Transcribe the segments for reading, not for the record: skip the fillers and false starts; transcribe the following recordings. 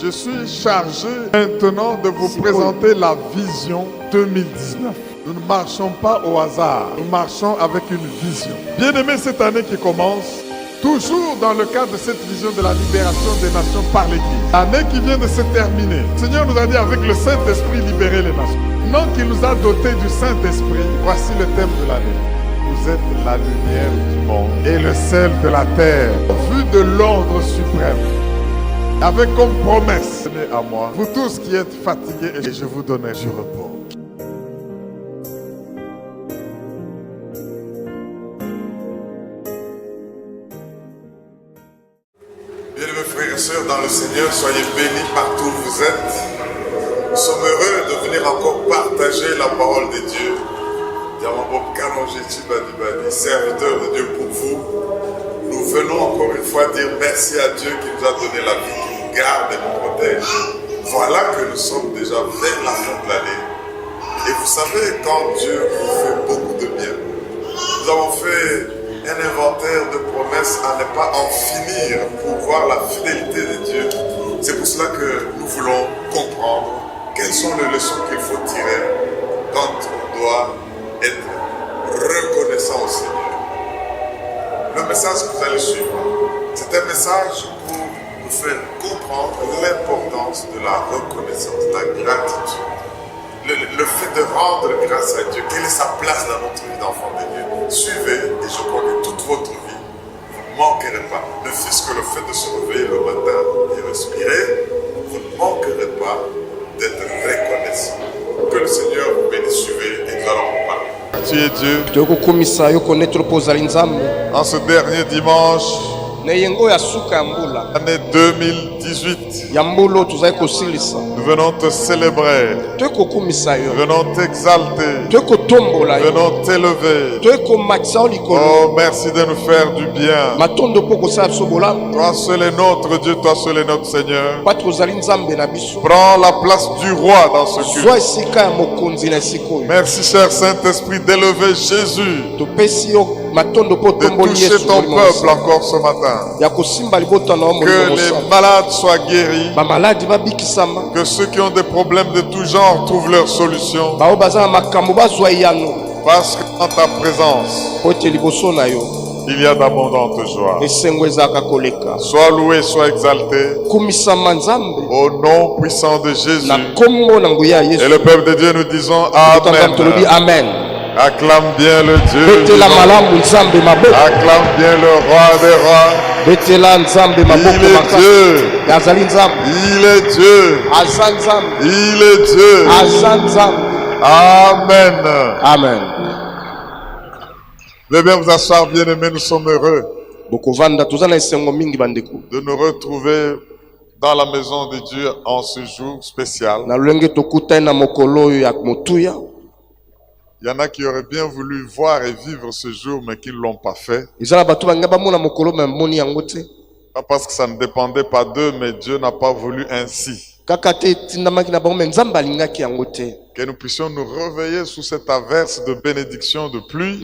Je suis chargé maintenant de vous présenter la vision 2019. Nous ne marchons pas au hasard, nous marchons avec une vision. Bien-aimés, cette année qui commence, toujours dans le cadre de cette vision de la libération des nations par l'Église. L'année qui vient de se terminer, le Seigneur nous a dit avec le Saint-Esprit libérer les nations. Non qu'il nous a dotés du Saint-Esprit, voici le thème de l'année. Vous êtes la lumière du monde et le sel de la terre, vu de l'ordre suprême. Avec comme promesse, venez à moi, vous tous qui êtes fatigués, et je vous donnerai du repos. Bien-aimés frères et sœurs dans le Seigneur, soyez bénis partout où vous êtes. Nous sommes heureux de venir encore partager la parole de Dieu. Serviteur de Dieu pour vous. Nous venons encore une fois dire merci à Dieu qui nous a donné la vie, qui nous garde et nous protège. Voilà que nous sommes déjà vers la fin de l'année. Et vous savez, quand Dieu vous fait beaucoup de bien, nous avons fait un inventaire de promesses à ne pas en finir pour voir la fidélité de Dieu. C'est pour cela que nous voulons comprendre quelles sont les leçons qu'il faut tirer quand on doit être reconnaissant au Seigneur. Le message que vous allez suivre, c'est un message pour nous faire comprendre l'importance de la reconnaissance, de la gratitude. Le fait de rendre grâce à Dieu, quelle est sa place dans notre vie d'enfant de Dieu. Suivez, et je crois que toute votre vie, vous ne manquerez pas. Ne fût-ce que le fait de se réveiller le matin et respirer, vous ne manquerez pas d'être reconnaissant. Que le Seigneur vous bénisse, suivez et nous allons en parler. Tu es Dieu. En ce dernier dimanche, année 2018, nous venons te célébrer, nous venons t'exalter, nous venons t'élever. Oh, merci de nous faire du bien. Toi seul est notre Dieu, toi seul est notre Seigneur. Prends la place du roi dans ce culte. Merci, cher Saint-Esprit, d'élever Jésus, de toucher ton peuple encore ce matin. Que les malades soient guéris, que ceux qui ont des problèmes de tout genre trouvent leur solution. Parce que dans ta présence, il y a d'abondantes joies. Sois loué, sois exalté. Au nom puissant de Jésus. Et le peuple de Dieu, nous disons Amen. Acclame bien le Dieu du monde. Acclame bien le roi des rois. Il est Dieu. Il est Dieu. Il est Dieu. Amen. Amen. Veuillez bien vous asseoir, bien-aimés, nous sommes heureux de nous retrouver dans la maison de Dieu en ce jour spécial. Il y en a qui auraient bien voulu voir et vivre ce jour, mais qui ne l'ont pas fait. Pas parce que ça ne dépendait pas d'eux, mais Dieu n'a pas voulu ainsi. Que nous puissions nous réveiller sous cette averse de bénédiction de pluie.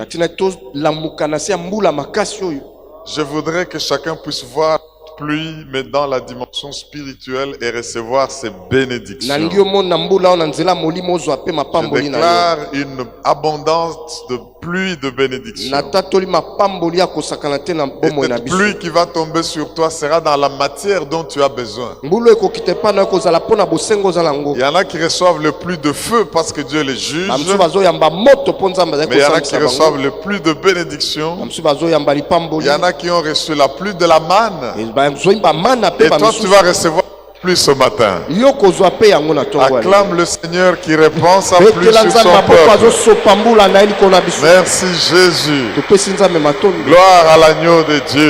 Je voudrais que chacun puisse voir pluie, mais dans la dimension spirituelle et recevoir ces bénédictions. Je déclare une abondance de pluie de bénédictions. Et cette pluie qui va tomber sur toi sera dans la matière dont tu as besoin. Il y en a qui reçoivent le plus de feu parce que Dieu les juge. Mais il y en a qui reçoivent le plus de bénédictions. Il y en a qui ont reçu la pluie de la manne. Et toi tu vas recevoir plus ce matin. Acclame le Seigneur qui répand sa pluie sur son peuple. Merci Jésus. Gloire à l'agneau de Dieu.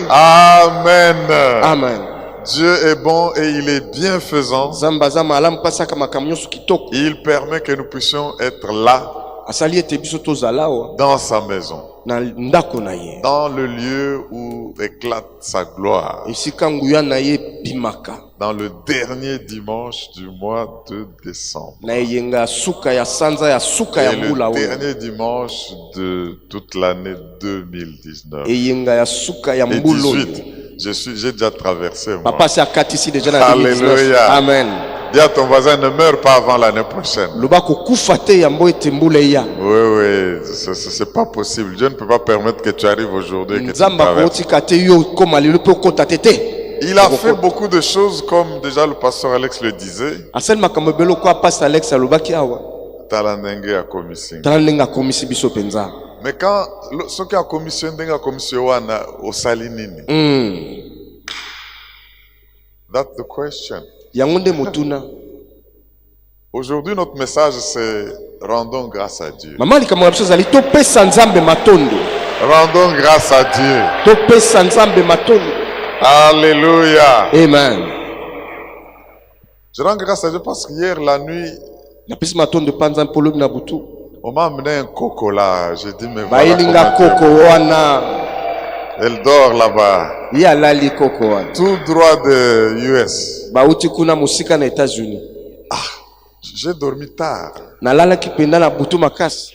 Amen. Amen. Dieu est bon et il est bienfaisant. Il permet que nous puissions être là dans sa maison, dans le lieu où éclate sa gloire, dans le dernier dimanche du mois de décembre et le dernier dimanche de toute l'année 2019 et 18. J'ai déjà traversé, moi. Papa c'est à 4 ici déjà dans 2019. Alléluia. Amen. Dis à ton voisin, ne meurs pas avant l'année prochaine. Loba ko kufa te ya mbo ete mbula ya. Oui, c'est pas possible. Dieu ne peut pas permettre que tu arrives aujourd'hui et que tu Nzamba ko traverses. tika te yo koma lelo pe ko tatete. Il a fait beaucoup de choses comme déjà le pasteur Alex le disait. Asel makambo belo ko pastor Alex alobaki awa. Talandenge a commission. Tala ndenga komisi biso penza. Mais quand ce qui a commission denga commission wana au salinini. That's the question. Yango nde motuna. Aujourd'hui notre message c'est rendons grâce à Dieu. Mama likambo biso zali to pesa nzambe matondo. Rendons grâce à Dieu. To pesa nzambe matondo. Alléluia. Amen. Je rends grâce à Dieu parce qu'hier la nuit Na pesa matondo panza mpolo na butu. on m'a amené un coco là. J'ai dit mais Ba ilinga voilà koko wana. elle dort là-bas. Ya lali koko wana. Tout droit de US. Ba uti kuna musika na États-Unis. J'ai dormi tard. Na lala kipenda na butu makasi.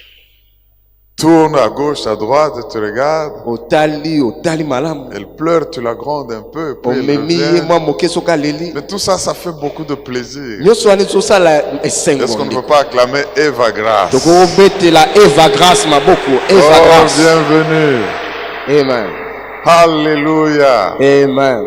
Tourne à gauche, à droite, tu regardes. Otali malamu. Elle pleure, tu la grondes un peu. Puis elle Omemi ye revient. mwa mokeso ka leli. Mais tout ça, ça fait beaucoup de plaisir. Nyoso ane so sala esengo. Est-ce qu'on ne peut pas acclamer Eva Grace? Toko bete la Eva Grace maboko. Eva Oh, Grace. bienvenue. Amen. Alléluia. Amen.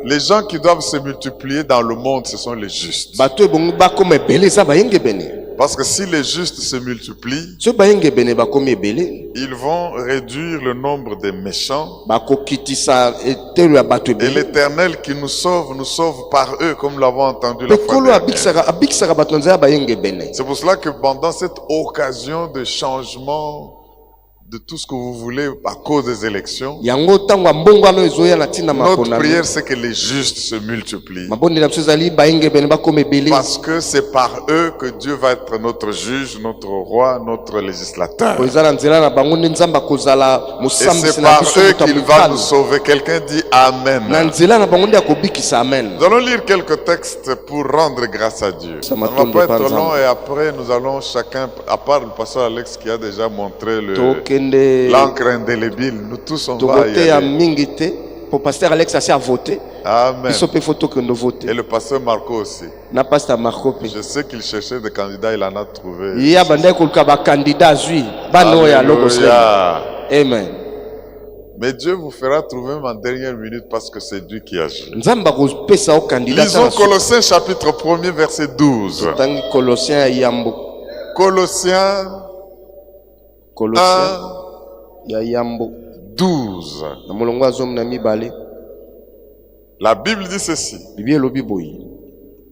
Les gens qui doivent se multiplier dans le monde, ce sont les justes. Bato ebongo bakoma ebele za bayenge bene. Parce que si les justes se multiplient, So bayenge bene bakomi ebele. ils vont réduire le nombre des méchants. Bakokitisa etelo ya bato Et ebele. l'Éternel qui nous sauve par eux, comme nous l'avons entendu la fois Pekolo dernière. abikisaka bato nzaya bayenge bene. C'est pour cela que pendant cette occasion de changement de tout ce que vous voulez à cause des élections, Yango tango mbongwano ezoya na tina notre makona. prière c'est que les justes se multiplient. Mabonde na biso zali bayenge bene bakoma ebele. Parce que c'est par eux que Dieu va être notre juge, notre roi, notre législateur. Kozala nzela na bango nde nzamba kozala Et musambisi c'est na par biso eux moto qu'il va mokalo. nous sauver. Quelqu'un dit Na Amen. nzela na bango nde akobikisa amen. Nous allons lire quelques textes pour rendre grâce à Dieu. Ça On m'a ne va tombé pas par être long exemple. et après nous allons chacun, à part le pasteur Alex qui a déjà montré Tokende l'encre indélébile, nous tous on va y tokote ya aller. mingi te. Pour pasteur Alex asi a voté. Amen. Biso pe photo que nous voter. Et le pasteur Marco aussi. Na pasteur Marco pe. Je sais qu'il cherchait des candidats, il en a trouvé. Ya bande koluka ba candidat zui. Bano ya loko sele. Alléluia. Amen. Mais Dieu vous fera trouver même en dernière minute parce que c'est Dieu qui agit. Nzamba kopesa o candidat. Lisons Colossiens chapitre 1er verset 12. Tangi Colossiens ya yambo. Colossiens 1, Ya yambo. 12. Na molongo azom na mibale. La Bible dit ceci. Bibi elobi boyi.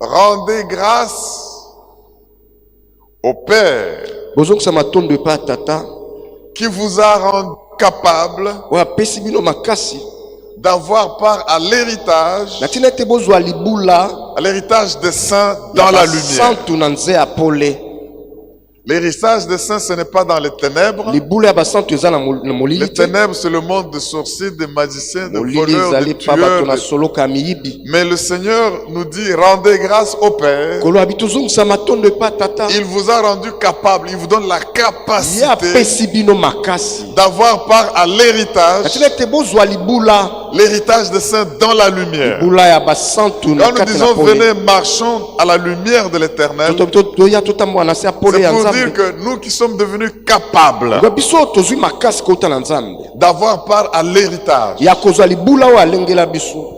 Rendez grâce au Père Bozongisa matondo epa tata. qui vous a rendu capable Oyo apesi bino makasi. d'avoir part à l'héritage Na ete bozwa libula des saints dans la lumière. santu na nze ya pole. L'héritage des saints, ce n'est pas dans les ténèbres. Libula ya basantu eza na molili Les te. ténèbres, c'est le monde de sorciers, de magiciens, de Molili voleurs, de ezali pa bato tueurs. na soloka miyibi. Mais le Seigneur nous dit, rendez grâce au Père. Kolo abi tozongisa matondo epa tata. Il vous a rendu capable, il vous donne la Ye capacité apesi bino makasi. d'avoir part à l'héritage, Ete bozwa libula. l'héritage des saints dans la lumière. Libula ya basantu na Quand nous kati na disons pole. venez, marchons à la lumière de l'Éternel, Toya totambola na se ya pole c'est ya pour nzambe. dire que nous qui sommes devenus capables Nga biso tozwi makasi kota na nzambe. d'avoir part à l'héritage. Ya kozwa libula oyo alengela biso.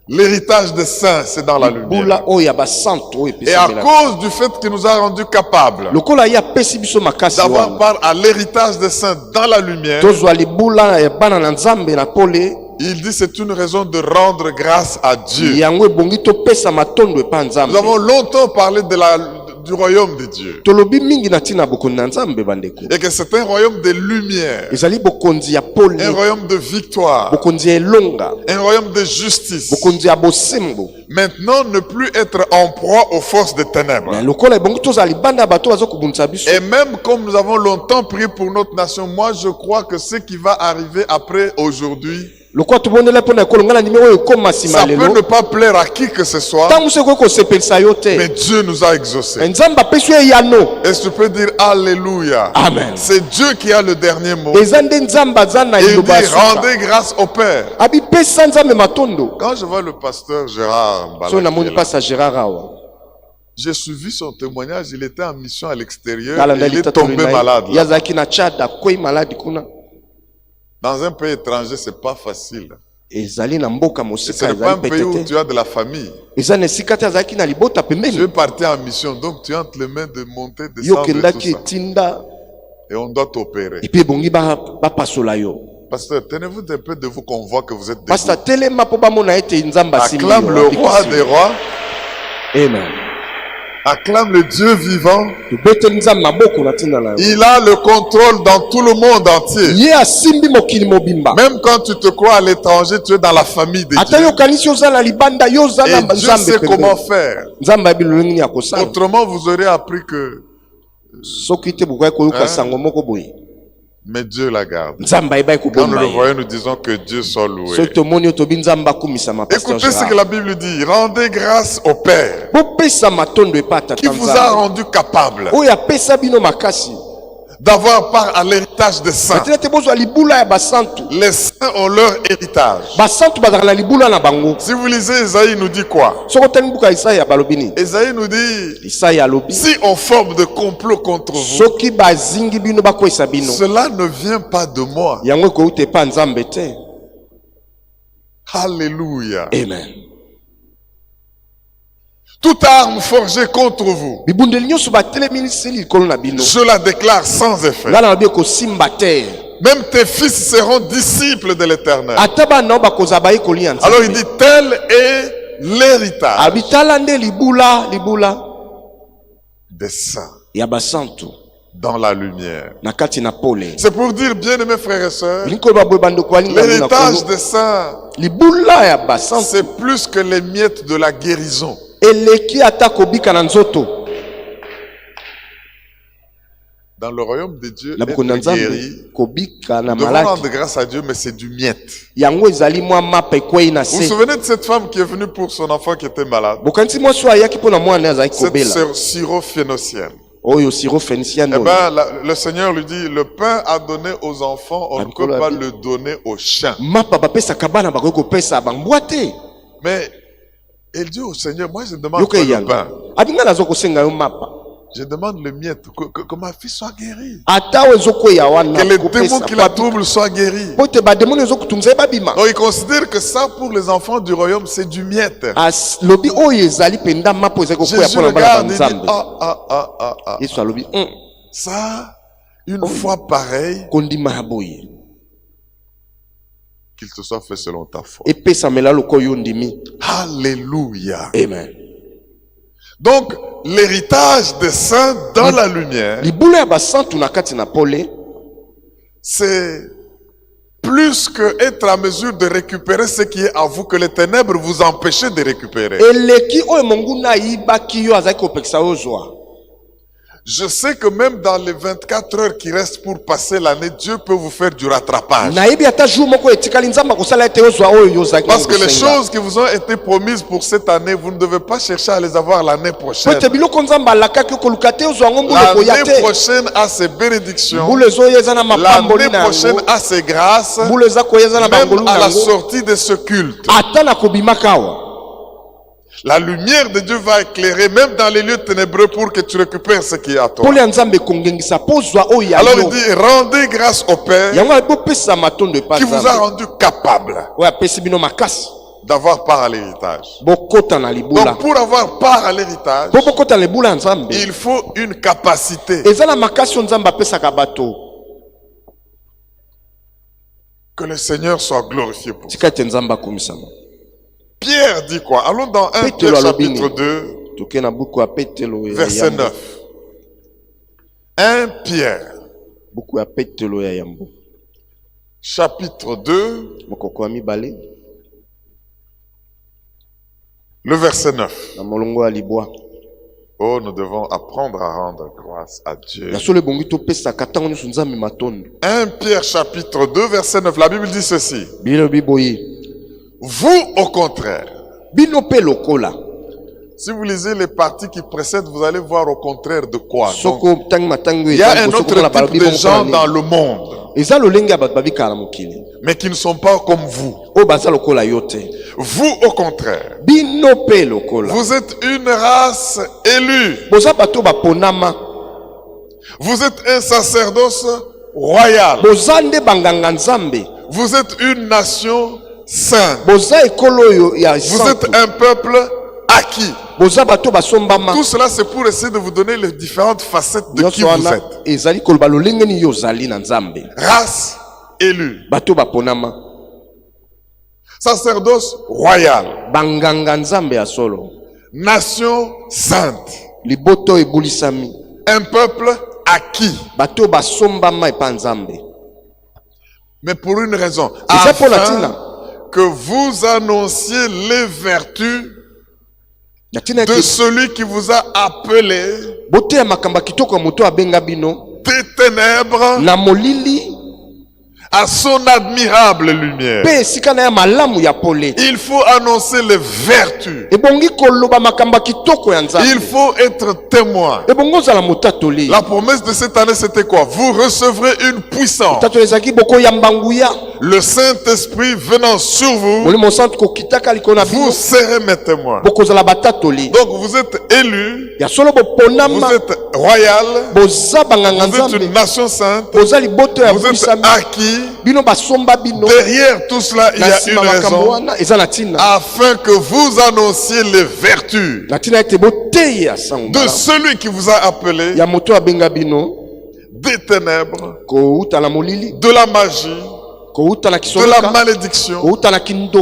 L'héritage des saints, c'est dans la lumière. Libula oyo ya basantu oyo Et à epesi bino. cause du fait qu'il nous a rendus capables Lokola ye apesi biso makasi d'avoir wana. part à l'héritage des saints dans la lumière, Tozwa libula ya bana na nzambe na pole. il dit c'est une raison de rendre grâce à Dieu. Yango ebongi topesa matondo epa Nous nzambe. avons longtemps parlé du royaume de Dieu. Tolobi mingi na tina bokonzi na nzambe bandeko. Et que c'est un royaume de lumière, Ezali bokonzi ya pole. un royaume de victoire, Bokonzi ya elonga. un royaume de justice. Bokonzi ya bosembo. Maintenant, ne plus être en proie aux forces des ténèbres. Na lokola ebongi tozala libanda ya bato bazo kobundisa biso. Et même comme nous avons longtemps prié pour notre nation, moi je crois que ce qui va arriver après aujourd'hui Le quoi tout le monde est là pour nous numéro comme Ça peut ne pas plaire à qui que ce soit, mais Dieu nous a exaucés. Est-ce que tu peux dire Alléluia? Amen. C'est Dieu qui a le dernier mot. Il dit rendez grâce au Père. Quand je vois le pasteur Gérard Mbala, j'ai suivi son témoignage, il était en mission à l'extérieur et il est tombé malade là. Dans un pays étranger, c'est pas facile. Ce n'est pas un pays où tu as de la famille. Tu es parti en mission, donc tu es entre les mains de monter, descendre et tout ça. Et on doit t'opérer. Pasteur, tenez-vous un peu de vous qu'on voit que vous êtes debout. Acclame le roi des rois. Amen. Acclame le Dieu vivant. Il a le contrôle dans tout le monde entier. Même quand tu te crois à l'étranger, tu es dans la famille de Dieu. Et Dieu sait comment faire. Autrement, vous aurez appris que... Mais Dieu la garde. Quand nous le voyons, nous disons que Dieu soit loué. Écoutez ce que la Bible dit. Rendez grâce au Père qui vous a rendu capable d'avoir part à l'héritage des saints. Les saints ont leur héritage. Si vous lisez Esaïe, nous dit quoi? Esaïe nous dit, si on forme de complot contre vous, cela ne vient pas de moi. Alléluia. Amen. Toute arme forgée contre vous, je la déclare sans effet. Même tes fils seront disciples de l'Éternel. Alors il dit, tel est l'héritage des saints dans la lumière. C'est pour dire, bien aimés frères et sœurs, l'héritage des saints, c'est plus que les miettes de la guérison. Dans le royaume de Dieu, être guéri, nous devons rendre grâce à Dieu, mais c'est du miette. Vous vous souvenez de cette femme qui est venue pour son enfant qui était malade? Cette syrophénicienne. Eh ben, le Seigneur lui dit, le pain à donner aux enfants, on ne peut pas le donner aux chiens. Mais elle dit au Seigneur, moi je demande pas le pain. Je demande le miette, que ma fille soit guérie. Que les démons qui la troublent soient guéris. Donc il considère que ça pour les enfants du royaume c'est du miette. Jésus regarde et dit, ça, une fois pareil, qu'il te soit fait selon ta foi. Alléluia. Amen. Donc, l'héritage des saints dans la lumière, c'est plus que être à mesure de récupérer ce qui est à vous que les ténèbres vous empêchent de récupérer. Je sais que même dans les 24 heures qui restent pour passer l'année, Dieu peut vous faire du rattrapage. Parce que les choses qui vous ont été promises pour cette année, vous ne devez pas chercher à les avoir l'année prochaine. L'année prochaine a ses bénédictions. L'année prochaine a ses grâces. Même à la sortie de ce culte. La lumière de Dieu va éclairer même dans les lieux ténébreux pour que tu récupères ce qui est à toi. Alors il dit, rendez grâce au Père qui vous a rendu capable d'avoir part à l'héritage. Donc pour avoir part à l'héritage, il faut une capacité. Que le Seigneur soit glorifié pour ça. Pierre dit quoi? Allons dans 1 Pierre chapitre 2, verset 9. 1 Pierre, chapitre 2, le verset 9. Oh, nous devons apprendre à rendre grâce à Dieu. 1 Pierre chapitre 2 verset 9, la Bible dit ceci. Vous, au contraire, si vous lisez les parties qui précèdent, vous allez voir au contraire de quoi. Donc, il y a un autre type de gens dans le monde, mais qui ne sont pas comme vous. Vous, au contraire, vous êtes une race élue. Vous êtes un sacerdoce royal. Vous êtes une nation sainte. Vous êtes un peuple acquis. Tout cela, c'est pour essayer de vous donner les différentes facettes de qui vous êtes. Race élue. Sacerdoce royal. Nation sainte. Un peuple acquis. Mais pour une raison. Afin que vous annonciez les vertus de celui qui vous a appelé des ténèbres à son admirable lumière. Il faut annoncer les vertus. Il faut être témoin. La promesse de cette année, c'était quoi? Vous recevrez une puissance. Le Saint-Esprit venant sur vous, vous serez mes témoins. Donc vous êtes élus, vous êtes royal, vous êtes une nation sainte, vous êtes acquis. Derrière tout cela, il y a une raison, afin que vous annonciez les vertus de celui qui vous a appelé des ténèbres, de la magie, de la malédiction,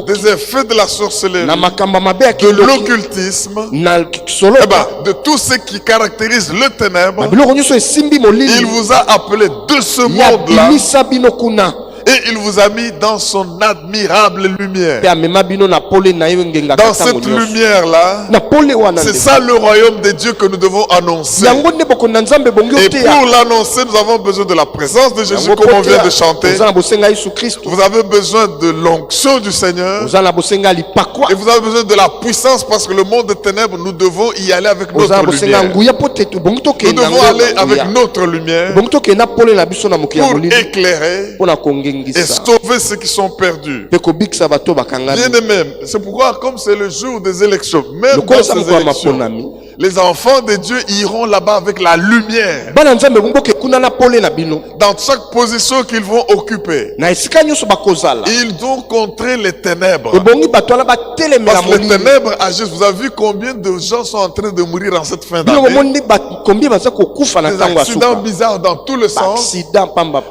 des effets de la sorcellerie, de l'occultisme, de tout ce qui caractérise le ténèbre. Il vous a appelé de ce monde-là et il vous a mis dans son admirable lumière. Dans cette lumière-là, c'est ça le royaume de Dieu que nous devons annoncer. Et pour l'annoncer, nous avons besoin de la présence de Jésus, comme on vient de chanter. Vous avez besoin de l'onction du Seigneur. Et vous avez besoin de la puissance, parce que le monde des ténèbres, nous devons y aller avec notre lumière. Nous devons aller avec notre lumière pour éclairer et sauver ceux qui sont perdus. Bien aimé, c'est pourquoi, comme c'est le jour des élections, même dans ces élections, les enfants de Dieu iront là-bas avec la lumière. Dans chaque position qu'ils vont occuper, ils vont contrer les ténèbres. Parce que les ténèbres agissent. Vous avez vu combien de gens sont en train de mourir en cette fin d'année? Des accidents bizarres dans tout le sens.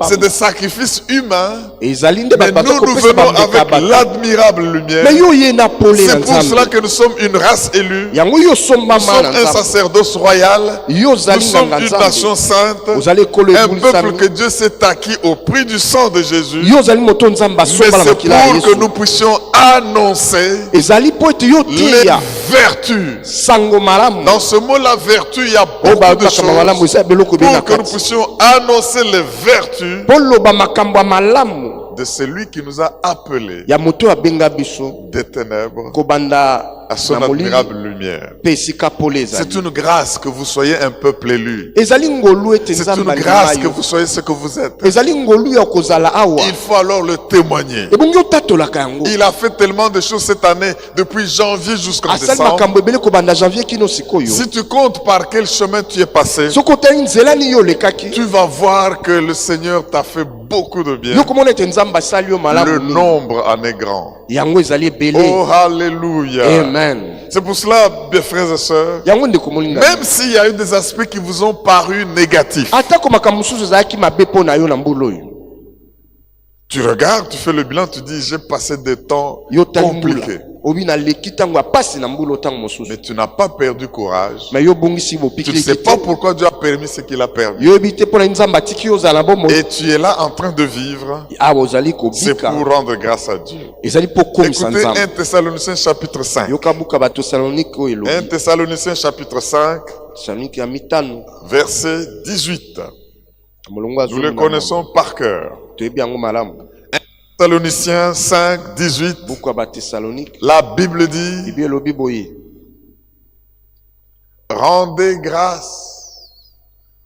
C'est des sacrifices humains. Mais nous, nous venons avec l'admirable lumière. C'est pour cela que nous sommes une race élue. Nous sommes un sacerdoce royal. Nous sommes une nation sainte. Un peuple que Dieu s'est acquis au prix du sang de Jésus. Mais c'est pour que nous puissions annoncer les vertus. Dans ce mot, la vertu, il y a beaucoup de choses. Pour que nous puissions annoncer les vertus de celui qui nous a appelés des ténèbres à son admirable lumière. C'est une grâce que vous soyez un peuple élu. C'est une grâce que vous soyez ce que vous êtes. Il faut alors le témoigner. Il a fait tellement de choses cette année, depuis janvier jusqu'en décembre. Si tu comptes par quel chemin tu es passé, tu vas voir que le Seigneur t'a fait beaucoup de bien. Le nombre en est grand. Oh, alléluia. Amen. C'est pour cela, mes frères et sœurs, même s'il y a eu des aspects qui vous ont paru négatifs, tu regardes, tu fais le bilan, tu dis, j'ai passé des temps compliqués. Mais tu n'as pas perdu courage. Tu ne sais pas pourquoi Dieu a permis ce qu'il a permis. Et tu es là en train de vivre. C'est pour rendre grâce à Dieu. Écoutez 1 Thessaloniciens chapitre 5. 1 Thessaloniciens chapitre 5. Thessaloniki ya mitano. verset 18. Mulungu Nous le connaissons par cœur. Toyebi yango malamu. Thessaloniciens 5, 18. Buku ya ba Thessaloniki. La Bible dit, Bible elobi boye. rendez grâce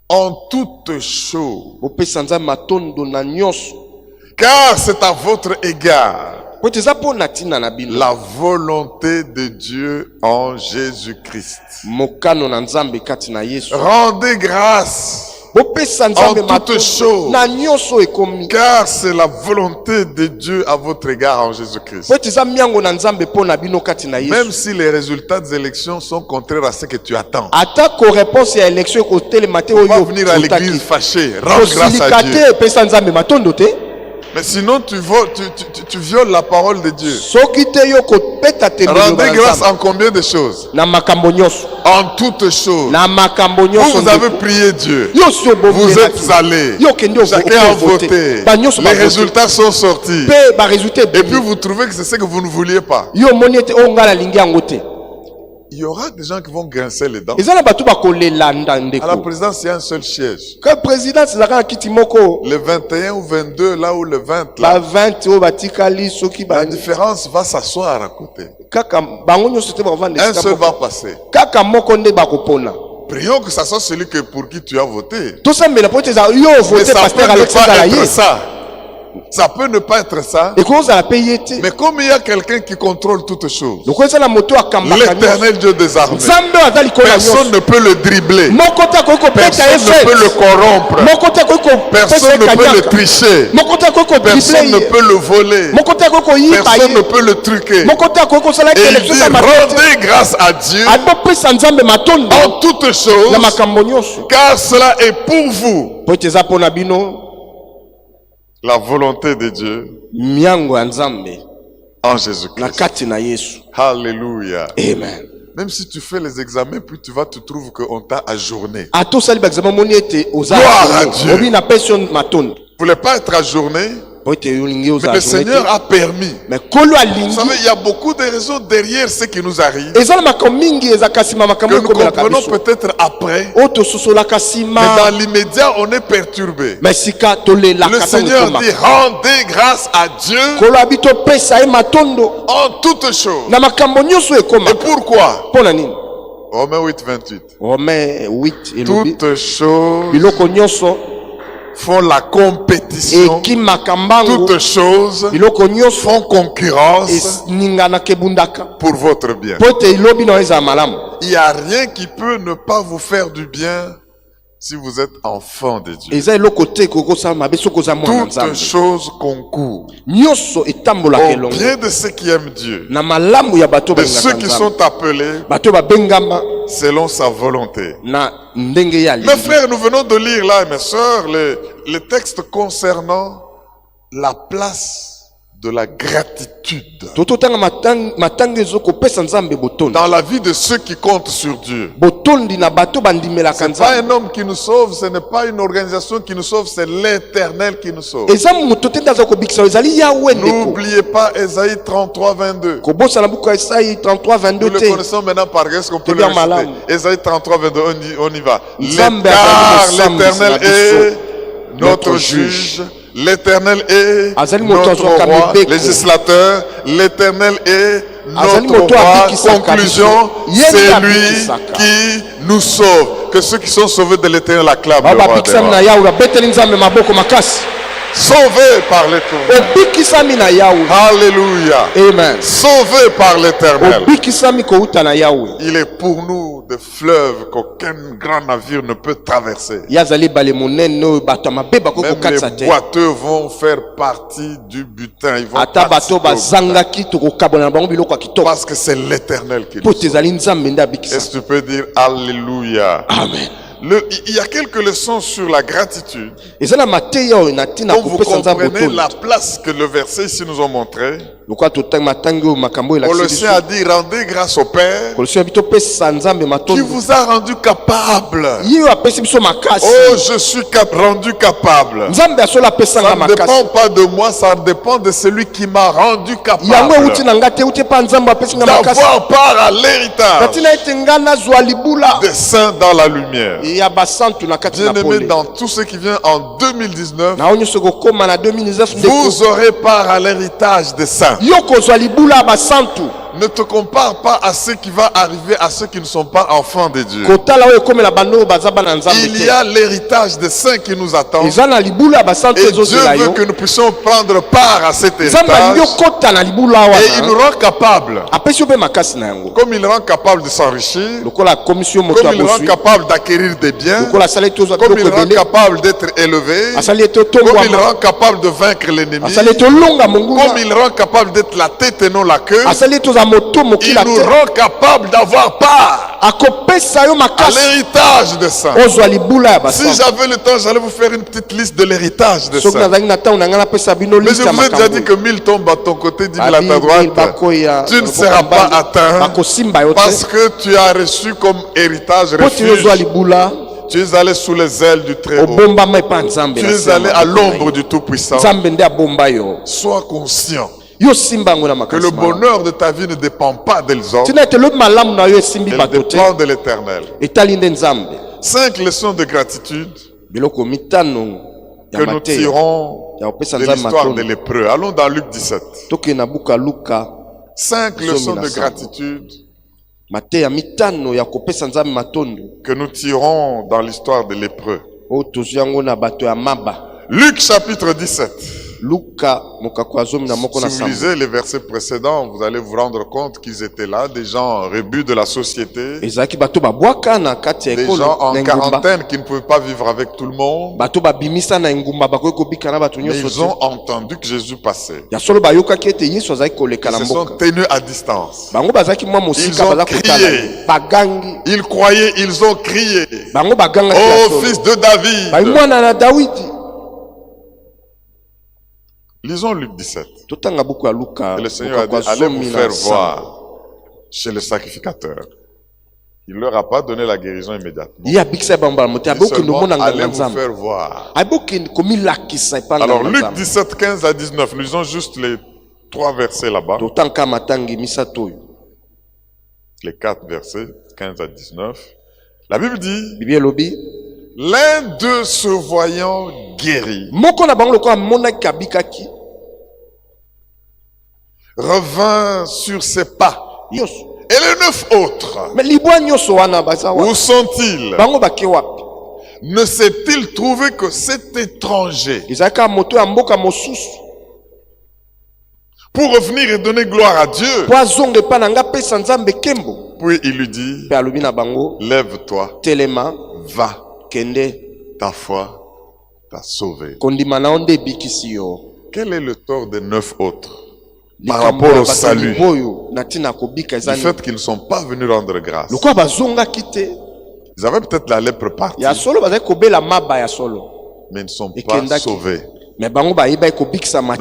en toutes choses, Bopesa Nzambe matondo na nyonso. car c'est à votre égard Po teza po na tina na bino. la volonté de Dieu en Jésus-Christ. Mokano na Nzambe kati na Yesu. Rendez grâce, Bopesa Nzambe en toutes matondo choses. na nyonso ekomi. car c'est la volonté de Dieu à votre égard en Jésus-Christ. Po teza miango na Nzambe po na bino kati na Même Yesu. si les résultats des élections sont contraires à ce que tu attends. Ata ko réponse ya election ko telemate On va oyo. venir à l'église fâché, rends grâce à Dieu. Kosilikate pesa Nzambe matondo te. Mais sinon tu violes la parole de Dieu. Soki te yo ko peta te Rendez grâce en combien de choses? na makambo nyonso. En toutes choses. Na makambo nyonso. Vous avez prié Dieu. Yo sio bobo. Vous êtes allés. Yo kende Chacun a voté. Les résultats sont sortis. Pe ba résultat. Et puis vous trouvez que c'est ce que vous ne vouliez pas. Yo moniete o ngala lingi yango te. Il y aura des gens qui vont grincer les dents. Ezala batu ba kolela ndeko. À la présidence, il y a un seul siège. Ka président zaka kiti moko. Le 21 ou 22, là où le 20, La là, 20 o batikali soki ba. la différence va s'asseoir à côté. Kaka bango nyonso te ba vendre. Un seul va passer. Kaka moko nde ba kopona. Prions que ça soit celui pour qui tu as voté. To sambela po te za yo Mais voter ça pasteur peut ne Alexandre pas Alaye. être ça. Ça peut ne pas être ça. Et ko za la payer te. Mais comme il y a quelqu'un qui contrôle toutes choses, Donc ça la moto akamba l'éternel Dieu des armées, Nzambe azali ko na personne nyonso. ne peut le dribbler. Moko ta ko peta Personne ne peut le corrompre. Moko ta ko Personne ne peut le tricher. Moko ta ko Personne ne peut le voler. Moko ta ko yipa Personne ne peut le truquer. Moko ta ko sala Et il élection dit, ta matonde. rendez grâce à Dieu Abo pesa Nzambe matondo en toutes choses, na makambo nyonso. car cela est pour vous Po teza pona bino la volonté de Dieu miango ya Nzambe en na Jésus-Christ. kati na Yesu. Alléluia. Amen. Même si tu fais les examens, puis tu vas te trouver qu'on t'a ajourné. Ato sali ba examen moni ete ozala. Gloire à Dieu. Obi na pension matondo. Vous ne voulez pas être ajourné, Po te yolingi mais ozala. le Seigneur a permis. Mais kolo Vous alingi. savez, il y a beaucoup de raisons derrière ce qui nous arrive Ezala makambo mingi ezakasima makambo que nous ekomela comprenons kabiso. peut-être après. Oto sosola Mais kasima. dans l'immédiat, on est perturbé. Mais sika tolela Le katanga Seigneur koma. dit, rendez grâce à Dieu Kolo abito pesa e matondo en toutes choses. na makambo nyonso ekoma. Et pourquoi? Pona nini? Romains 8, 28. Romains 8 elobi. Toutes choses Biloko nyonso font la compétition. ekimaka mbangu. Toutes choses Biloko nyonso font concurrence eninganaka ebundaka. pour votre bien. Po ete ilobi na ezala malamu. Il n'y a rien qui peut ne pas vous faire du bien si vous êtes enfant de Dieu. Eza eloko te kokosala mabe soki oza mwana Toutes Nzambe. choses concourent Nyonso etambolaka au elongo. bien de ceux qui aiment Dieu, Na malamu ya bato de ceux balingaka qui Nzambe. sont appelés Bato babengama selon sa volonté. na ndenge ya Mes lingi. frères, nous venons de lire là, mes sœurs, les textes concernant la place de la gratitude Tototanga matanga ezokopesa Nzambe botondi. dans la vie de ceux qui comptent sur Dieu. Botondi na bato bandimelaka Ce n'est pas Nzambe. un homme qui nous sauve, ce n'est pas une organisation qui nous sauve, c'est l'Éternel qui nous sauve. Eza moto te nde aza kobikisa ezali yawe ndeko. N'oubliez pas Ésaïe 33, 22. Kobosa na buku ya Isaïe 33 Nous 22 le te. connaissons maintenant par grâce qu'on peut C'est le bien malade. réciter. Ésaïe 33, 22, on y va. Nzambe Car azali mosambi l'Éternel na biso, est notre notre juge. juge. L'Éternel est Azali moto notre azwaka roi, mibeko. législateur. L'Éternel est Azali notre moto roi. abikisaka Conclusion, biso. c'est Yenda lui abikisaka. qui nous sauve. Que ceux qui sont sauvés de l'Éternel acclament le Baba roi des bikisami rois. na yawe babeteli Nzambe maboko makasi. Sauvés par l'Éternel. Obikisami na yawe. Alléluia. Amen. Sauvés par l'Éternel. Obikisami kouta na yawe. Il est pour nous des fleuves qu'aucun grand navire ne peut traverser. Yazali bale monene oyo bato ya mabe bakoki Même kokatisa les te. boiteux vont faire partie du butin. Ils vont Ata bato participer au butin. bazangaki tokokabona na bango biloko ya kitoko. Parce que c'est l'Éternel qui Po nous sauve. tezali Nzambe nde abikisa. Est-ce que tu peux dire Alléluia? Amen. Il y a quelques leçons sur la gratitude. Eza na mateya oyo na ntina Donc vous kopesa Nzambe comprenez botondi. la place que le verset ici nous a montré. Colossiens a dit, rendez grâce au Père qui vous a rendu capable. Oh, je suis rendu capable. Ça ne dépend pas de moi, ça dépend de celui qui m'a rendu capable d'avoir part à l'héritage des saints dans la lumière. Bien-aimé, dans tout ce qui vient en 2019, vous aurez part à l'héritage des saints. Ne te compare pas à ce qui va arriver à ceux qui ne sont pas enfants de Dieu. Il y a l'héritage des saints qui nous attend. Et Dieu veut que nous puissions prendre part à cet héritage. Et il nous rend capable. Comme il rend capable de s'enrichir. Comme il rend capable d'acquérir des biens. Comme il rend capable d'être élevé. Comme il rend capable de vaincre l'ennemi. Comme il rend capable d'être la tête et non la queue. Il nous rend capable d'avoir part à l'héritage des saints. Si j'avais le temps, j'allais vous faire une petite liste de l'héritage des saints. Mais je vous ai déjà dit que 1000 tombent à ton côté, 10 000 à ta droite. Tu ne seras pas atteint parce que tu as reçu comme héritage refuge. Tu es allé sous les ailes du Très-Haut. Tu es allé à l'ombre du Tout-Puissant. Sois conscient que le bonheur de ta vie ne dépend pas des hommes, il dépend de l'Éternel. 5 leçons de gratitude que nous tirons de l'histoire des lépreux. Allons dans Luc 17. 5 leçons de gratitude que nous tirons dans l'histoire des lépreux. Luc chapitre 17. Si vous lisez les versets précédents, vous allez vous rendre compte qu'ils étaient là, des gens rebus de la société, des gens en quarantaine qui ne pouvaient pas vivre avec tout le monde, mais ils ont entendu que Jésus passait. Ils se sont tenus à distance. Ils ont crié. Ils croyaient, ils ont crié. Oh, fils de David! Lisons Luc 17. Et le Seigneur a dit, allez vous faire voir chez le sacrificateur. Il ne leur a pas donné la guérison immédiatement. Il dit seulement, allez vous faire voir. Alors Luc 17, 15 à 19, nous lisons juste les 3 versets là-bas. Les 4 versets, 15 à 19. La Bible dit, l'un d'eux se voyant guéri revint sur ses pas. Et les 9 autres, où sont-ils? Ne s'est-il trouvé que cet étranger pour revenir et donner gloire à Dieu? Puis il lui dit, lève-toi, va, ta foi t'a sauvé. Quel est le tort des 9 autres par rapport au salut, du fait qu'ils ne sont pas venus rendre grâce? Ils avaient peut-être la lèpre partie, mais ils ne sont pas sauvés. Nous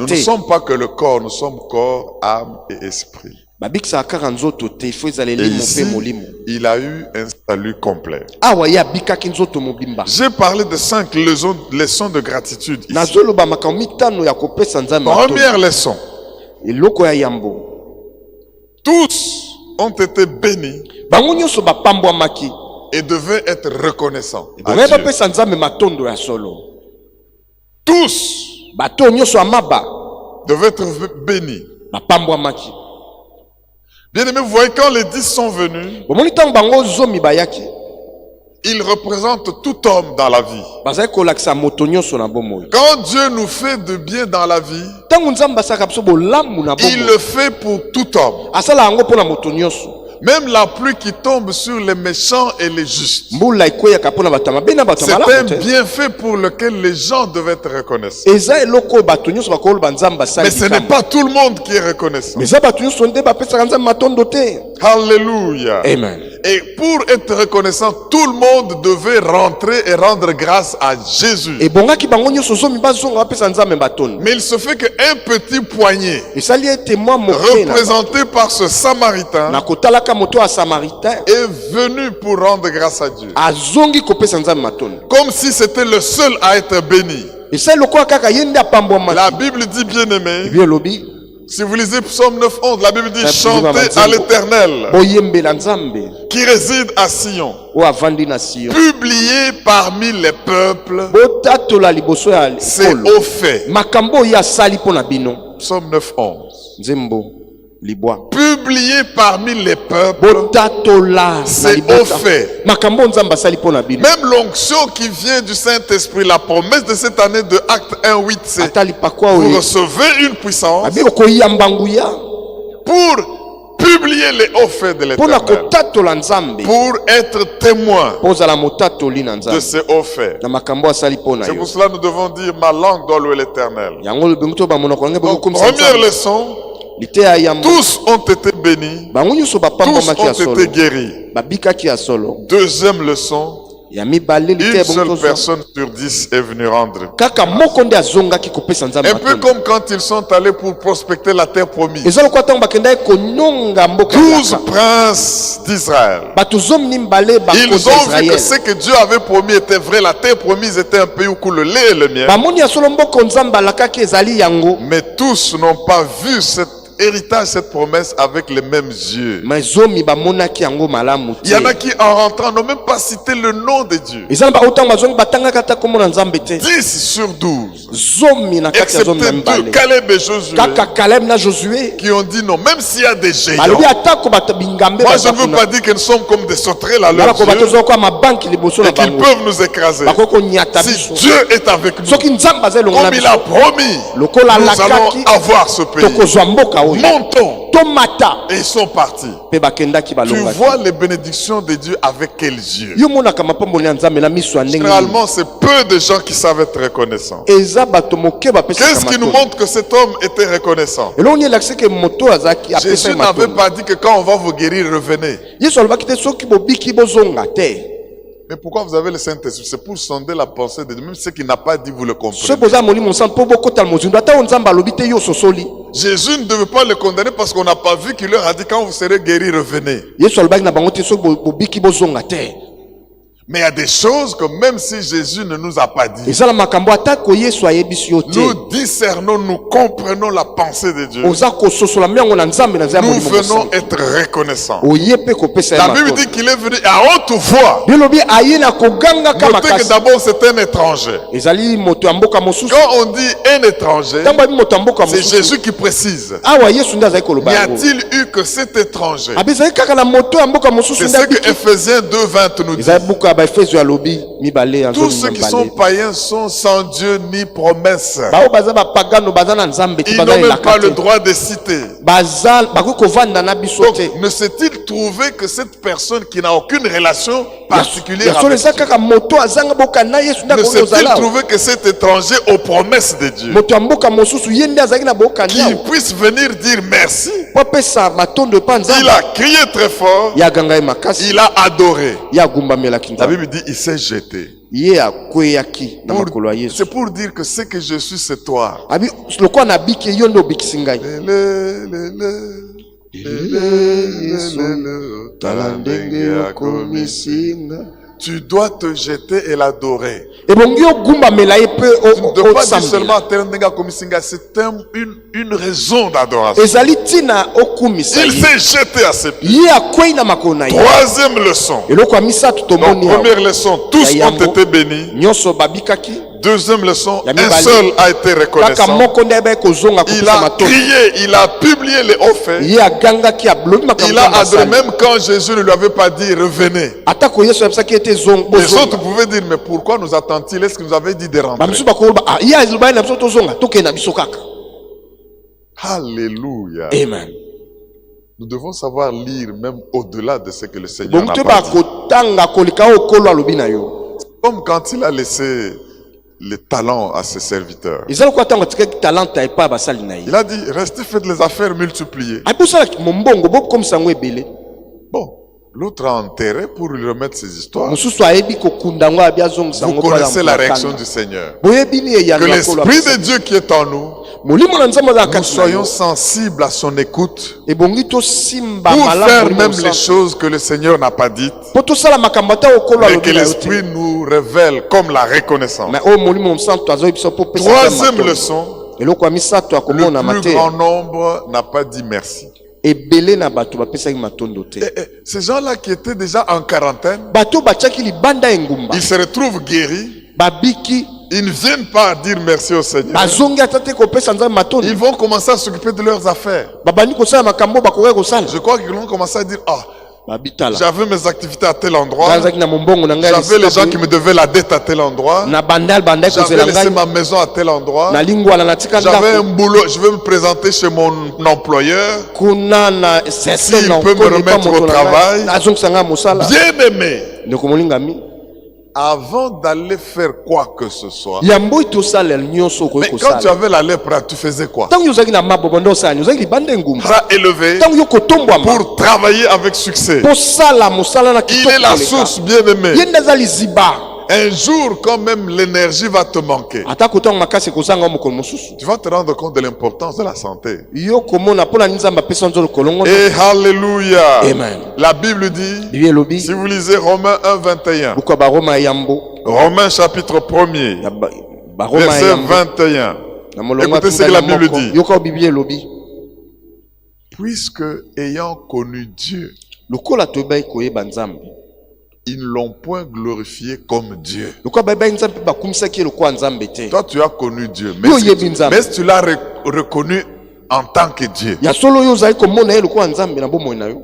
ne sommes pas que le corps, nous sommes corps, âme et esprit. Et ici, il a eu un salut complet. J'ai parlé de 5 leçons de gratitude ici. Première leçon. Tous ont été bénis et devaient être reconnaissants à Dieu. Tous devaient être bénis. Bien aimé, vous voyez, quand les 10 sont venus, ils représentent tout homme dans la vie. Quand Dieu nous fait de bien dans la vie, il le fait pour tout homme. Même la pluie qui tombe sur les méchants et les justes, c'est un bienfait pour lequel les gens devaient être reconnaissants. Mais ce n'est pas tout le monde qui est reconnaissant. Alléluia. Amen. Et pour être reconnaissant, tout le monde devait rentrer et rendre grâce à Jésus. Et bongaki bango nyonso zomi bazonga pesa nzambe batondo. Mais il se fait qu'un petit poignet, Et ça lié témoin moké représenté par ce Samaritain, na kotalaka moto a samaritain est venu pour rendre grâce à Dieu. azongi kopesa nzambe batondo. Comme si c'était le seul à être béni. Et ça lokola kaka yende apambwa La mati. Bible dit, bien aimé, Bien lobi si vous lisez Psaume 9:11, la Bible dit, La Bible chantez dit, à l'Éternel, boyembela nzambe qui réside à Sion, o avandi na Sion. publié parmi les peuples Botatola liboso ya ses ekolo. hauts faits. Makambo ya sali pona bino. Psaume 9:11. Nzembo libwa. Publié parmi les peuples, Botatola na c'est libota. au fait. Makambo nzamba sali pona bino. Même l'onction qui vient du Saint-Esprit, la promesse de cette année de Acte 1:8, c'est Atali pakwa vous oyo. recevez une puissance Abi okoyamba nguya. pour publier les hauts faits de Pona l'Éternel, kotatola nzambe. pour être témoin Poza la motatoli na de nzambe. ces hauts faits. Na makambo asali pona C'est yo. pour cela que nous devons dire ma langue doit louer l'Éternel. Yango le bimto ba monoko nge Donc, comme première leçon, Lite ya yambo. tous ont été bénis, Bango nyuso ba pamba tous maki ya ont solo. été guéris. Babika ki ya solo. Deuxième leçon, Ya mibale lite une ya seule bongo. personne sur 10 est venue rendre. Kaka moko nde azonga ki kopesa nzambe. Un peu comme quand ils sont allés pour prospecter la terre promise. Ezalo kwa tango bakenda konyonga mboka. 12 princes d'Israël. Bato zomi nimbale ba Ils koza ont vu que Israël. ce que Dieu avait promis était vrai. La terre promise était un pays où coule le lait et le miel. Bamoni ya solo mboko nzamba alakaki ezali yango. Mais tous n'ont pas vu cet héritage, cette promesse avec les mêmes yeux. Mais zomi bamonaki yango malamu Il y en a te. qui, en rentrant, n'ont même pas cité le nom de Dieu. Ezala ba otanga bazongi batanga kata komona nzambe te. 10 sur 12, Zomi na kati ya zomi na excepté deux, mbale. Caleb et Josué, Kaka Caleb na Josué. qui ont dit non, même s'il y a des géants. Balobi atako bato bingambe Moi, je ne veux bazakuna. pas dire que nous sommes comme des sauterelles à Bala leurs ko bato yeux zo kwa mabanki liboso na et qu'ils bango. peuvent nous écraser. Bakoko nyata Si biso. Dieu est avec nous, Soki nzamba azali comme longola il a biso. promis, Lokola nous lakaki, allons avoir ce pays. tokozwa mboka oyo. Montons. Tomata. Et ils sont partis. Pe bakendaki Tu balonga. vois les bénédictions de Dieu avec quels yeux? Yo monaka mapamboli ya nzambe na miso ya ndenge. Généralement, c'est peu de gens qui savent être reconnaissants. Eza bato moke bapesa Qu'est-ce qui nous montre que cet homme était reconnaissant? eloko ni elakisi ke moto azaki apesa Jésus ye n'avait matondo. pas dit que quand on va vous guérir, revenez. Yesu alobaki te soki bobiki bozonga te. Mais pourquoi vous avez le Saint-Esprit? C'est pour sonder la pensée de Dieu. Même ce qu'il n'a pas dit, vous le soki comprenez. boza molimo mosantu mpo bokotala mozindo ata oyo nzambe alobi te yo ososoli. Jésus ne devait pas le condamner parce qu'on n'a pas vu qu'il leur a dit quand vous serez guéris, revenez. Yesu alobaki na bango te soki bobiki bozonga te. Mais il y a des choses que même si Jésus ne nous a pas dit, ezala makambo atako Yesu ayebisi yo te. nous discernons, nous comprenons la pensée de Dieu. oza kososola miango na nzambe na nzela ya Nous molimo venons mosantu. être reconnaissants. oye mpe kopesa ye La Bible matondo. dit qu'il est venu à haute voix. bilobi aye na kogangaka Notez que makasi. d'abord c'est un étranger. ezali moto ya mboka mosusu. Quand on dit un étranger, ntango abi moto ya mboka c'est mosusu. Jésus qui précise. awa Yesu nde azali koloba N'y yango. a-t-il eu que cet étranger? abi ezali kaka na moto ya mboka mosusu C'est nde ce que abiki. Ephésiens 2:20 nous dit. ezali buku ya baefeso ya lobi mibale ya Tous ceux nzomi qui sont mibale. païens sont sans Dieu ni promesse. bao baza bapagano baza na nzambe te Ils baza n'ont même elaka pas le te. droit de citer. baza bakoki kovanda na biso Donc, te. ne s'est-il trouvé que cette personne qui n'a aucune relation particulière ya solo avec eza Dieu, kaka moto azanga boka na Yesu nde ne akoki s'est-il ozala. trouvé que cet étranger aux promesses de Dieu, moto ya mboka mosusu ye nde azalaki na boka qui nao puisse venir dire merci? po apesa matondo epa Il nzambe. a crié très fort, ye aganga ye makasi. il a adoré. ye agumbamelaki La nzambe. Bible dit il s'est jeté. ye akweyaki na makolo ya Yesu. C'est pour dire que ce que je suis, c'est toi. abi lokola nabiki ye yo nde obikisi ngai. tala ndenge okomisinga. Tu dois te jeter et l'adorer. ebongi ogumbamela ye mpe Tu ne dois pas dire seulement osambela. Terendenga Komisinga, c'est une raison d'adoration. ezali ntina okumisa Il ye. s'est jeté à ses pieds. ye akwei na makolo na ye. Troisième leçon. eloko ya misato Donc, tomoni awa. première leçon, tous Ya ont yambo. été bénis. nyonso babikaki. Deuxième leçon, Ya un mibale. seul a été kaka reconnaissant. moko nde ayebai kozonga Il kopesa a matondo. crié, il a publié les hauts faits. ye agangaki ablobi makambo Il a ya adoré, basali. même quand Jésus ne lui avait pas dit revenez. atako yesu ayebisaki ete Les autres bozonga. pouvaient dire, mais pourquoi nous attend-il? Est-ce qu'il nous avait dit de rentrer? bamisu bakoloba ye alobaki na biso tozonga tokende na biso kaka. Alléluia. amen. Nous devons savoir lire même au-delà de ce que le Seigneur bongo n'a te pas dit. bakotanga koleka oyo okolo alobi na yo. Comme quand il a laissé les talents à ses serviteurs. eza lokola ntango atikaki talanta epai ya basali na ye. Il a dit, restez, faites les affaires, multipliées. abi bosalaki mombongo bokomisa yango ebele. Bon, L'autre a enterré pour lui remettre ses histoires. mosusu ayebi kokunda ngo abi azongisa Vous ngo connaissez la réaction du Seigneur. boyebi ni eyano Que ya kolo l'Esprit de Dieu qui est en nous, molimo na nzambe aza nous kati na yo soyons sensibles à son écoute ebongi tosimba pour malamu faire molimo même les mosantu. choses que le Seigneur n'a pas dites, po tosala makambo ata okolo mais alobi que na yo te l'Esprit nous révèle comme la reconnaissance. mais oyo molimo mosantu azoyi biso po pesa Troisième matondo. leçon, eloko ya misato ya le komona plus mateya grand nombre n'a pas dit merci. ebele na bato bapesaki matondo te Ces gens-là qui étaient déjà en quarantaine, bato batiaki libanda engumba ils se retrouvent guéris. babiki Ils ne viennent pas dire merci au Seigneur. bazongi ata te kopesa nzambe matondo Ils vont commencer à s'occuper de leurs affaires. babandi kosala makambo bakoki kosala Je crois qu'ils vont commencer à dire, ah, babitala j'avais mes activités à tel endroit. nazalaki na mombongo na ngai J'avais les esika gens qui me devaient la dette à tel endroit. na bandal bandaki J'avais kozela laissé ngai ma maison à tel endroit. nalingwala natika J'avais un ndako boulot, je vais me présenter chez mon employeur. kuna na S'il peut me remettre au travail. azongisa ngai mosala Bien aimé, ndeko molingami avant d'aller faire quoi que ce soit. yambo tosalela nyonso Mais okoki quand tu kosala avais la lèpre, tu faisais quoi? ntango yo ozalaki na mabobo nde osala nini ozalaki libanda engumba Ça élevé ntango yo kotombwama pour travailler avec succès. posala mosala na Il kitoko est la koleka. source, bien aimé. ye nde aza liziba Un jour, quand même, l'énergie va te manquer. ata kotango makasi ekozanga mokolo mosusu Tu vas te rendre compte de l'importance de la santé. yo komona mpo na nini nzambe apesa nzolo kolongo Et Alléluia. Amen. La Bible dit, bibi elobi si vous lisez Romains 1, 21, buku ya baroma ya yambo Romains chapitre 1er, ya baroma ya verset yambo 21. na molongo Écoutez ce que la Bible dit. yoka bibi elobi Puisque, ayant connu Dieu, lokola toyebai koyeba nzambe ils ne l'ont point glorifié comme Dieu. lokola bayebai nzambe mpe bakumisaki ye lokola nzambe te Toi, tu as connu Dieu. Yo yebi nzambe. Mais si tu l'as reconnu en tant que Dieu. ya solo oyo ozali komona ye lokola nzambe na bomoi na yo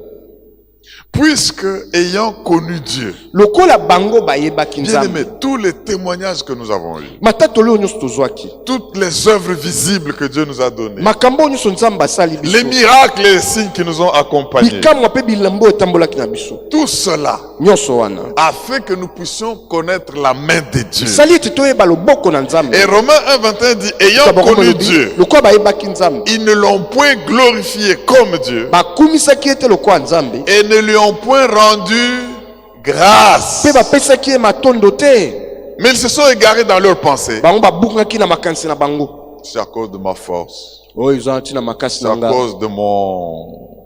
Puisque, ayant connu Dieu, lokola bango bayebaki bien nzambe aimé, tous les témoignages que nous avons eus, matatoli oyo nyonso tozwaki toutes les œuvres visibles que Dieu nous a données, makambo oyo nyonso nzambe asali les biso miracles et les signes qui nous ont accompagnés, bikamwa mpe bilembo oyo etambolaki na biso tout cela nyonso wana a fait que nous puissions connaître la main de Dieu. sali ete toyeba loboko na nzambe Et Romains 1, 21 dit, ayant connu Dieu, lokola bayebaki nzambe ils ne l'ont point glorifié comme Dieu bakumisaki ete lokola nzambe et ne lui ont point rendu grâce. mpe bapesaki ye matondo te Mais ils se sont égarés dans leurs pensées. bango babukaki na makanisi na bango C'est à cause de ma force. oyo eza ntina makasi C'est na à nga cause de mon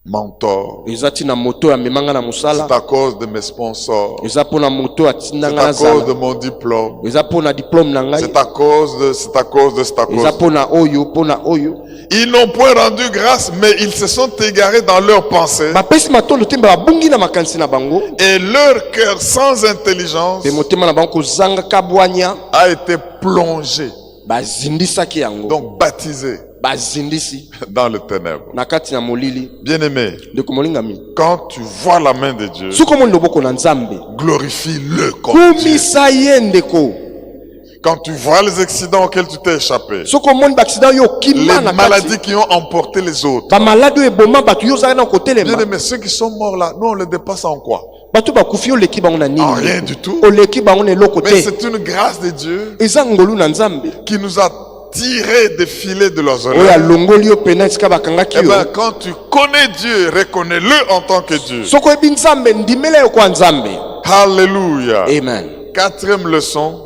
mentor. eza ntina moto oyo amemanga na mosala C'est à cause de mes sponsors. eza mpo moto oyo atinda C'est nga à na cause de zala mon diplôme. eza mpo diplôme na ngai C'est à cause de, c'est à cause de, c'est à eza cause. mpo oyo Ils n'ont point rendu grâce, mais ils se sont égarés dans leurs pensées. bapesi matondo te mbe babungi na makanisi na bango Et leur cœur sans intelligence mpe motema na bango kozanga kabwanya a été plongé, bazindisaki yango donc baptisé bazindisi dans le ténèbre. na kati na molili Bien-aimé, ndeko molingami quand tu vois la main de Dieu, soki omoni loboko na nzambe glorifie-le comme Dieu. kumisa ye ndeko Quand tu vois les accidents auxquels tu t'es échappé, soki omoni baaccident oyo okima les na maladies kati qui ont emporté les autres, bamaladi oyo eboma bato yo ozalaki na kotelema bien-aimé, ceux qui sont morts là, nous on les dépasse en quoi? bato bakufi oleki bango na En nini rien du tout. oleki bango na eloko Mais te c'est une grâce de Dieu eza ngolu na nzambe qui nous a tirés des filets de leurs oyo oreilles. alongoli yo pena esika bakangaki Eh bien, yo quand tu connais Dieu, reconnais-le en tant que Dieu. soki oyebi nzambe ndimela yo kwa nzambe Alléluia. amen Quatrième leçon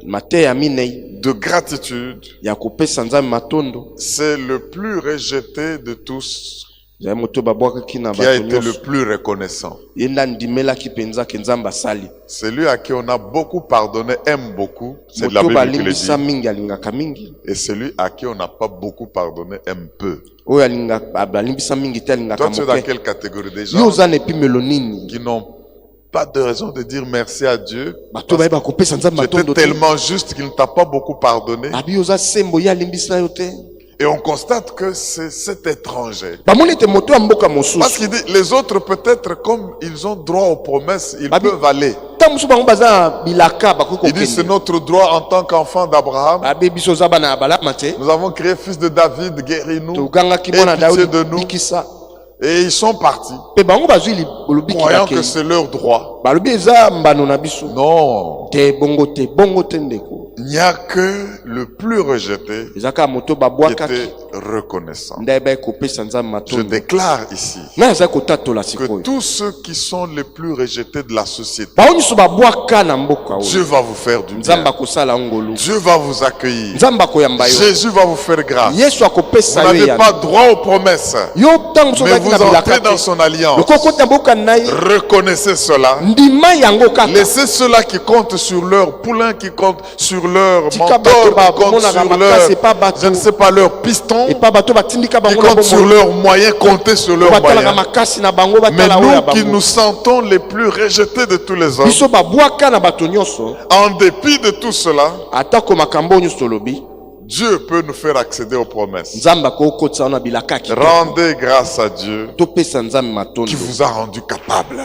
mateya minei de gratitude, ya kopesa nzambe matondo c'est le plus rejeté de tous ezali moto babwakaki na qui a bato été le nyonso plus reconnaissant. ye nde andimelaki mpenza ke nzambe asali Celui à qui on a beaucoup pardonné aime beaucoup, c'est de la moto Bible qui le balimbisa dit. mingi alingaka mingi Et celui à qui on n'a pas beaucoup pardonné aime peu. oyo alimbisa mingi te alingaka Toi, tu es dans moke quelle catégorie des yo gens oza na epimelo nini qui n'ont pas de raison de dire merci à Dieu? bato bayeba kopesa nzambe Tu étais matondo te tellement juste qu'il ne t'a pas beaucoup pardonné. abi oza sembo ye alimbisa yo te Et on constate que c'est cet étranger. bamoni ete moto ya mboka Parce mosusu qu'il dit, les autres peut-être comme ils ont droit aux promesses, ils Babi- peuvent aller. ntango mosusu bango baza na bilaka bakoki Il dit, c'est kokende notre droit en tant qu'enfant d'Abraham. babe biso oza bana ya balama te Nous avons créé fils de David, guéris-nous. togangaki Aie mwana pitié daudi de nous. bikisa Et ils sont partis. mpe bango bazwi croyant que c'est leur droit. Non. Il n'y a que le plus rejeté qui était reconnaissant. Je déclare ici que tous ceux qui sont les plus rejetés de la société, Dieu va vous faire du bien. Dieu va vous accueillir. Jésus va vous faire grâce. Vous n'avez pas droit aux promesses, mais vous entrez dans son alliance. Reconnaissez cela. Laissez ceux-là qui comptent sur leur poulain, qui comptent sur leur mentor, qui comptent sur leur, je ne sais pas, leur piston, qui comptent sur leurs moyens, compter sur leurs moyens. Mais nous qui nous sentons les plus rejetés de tous les hommes, en dépit de tout cela, Dieu peut nous faire accéder aux promesses. Rendez grâce à Dieu qui vous a rendu capable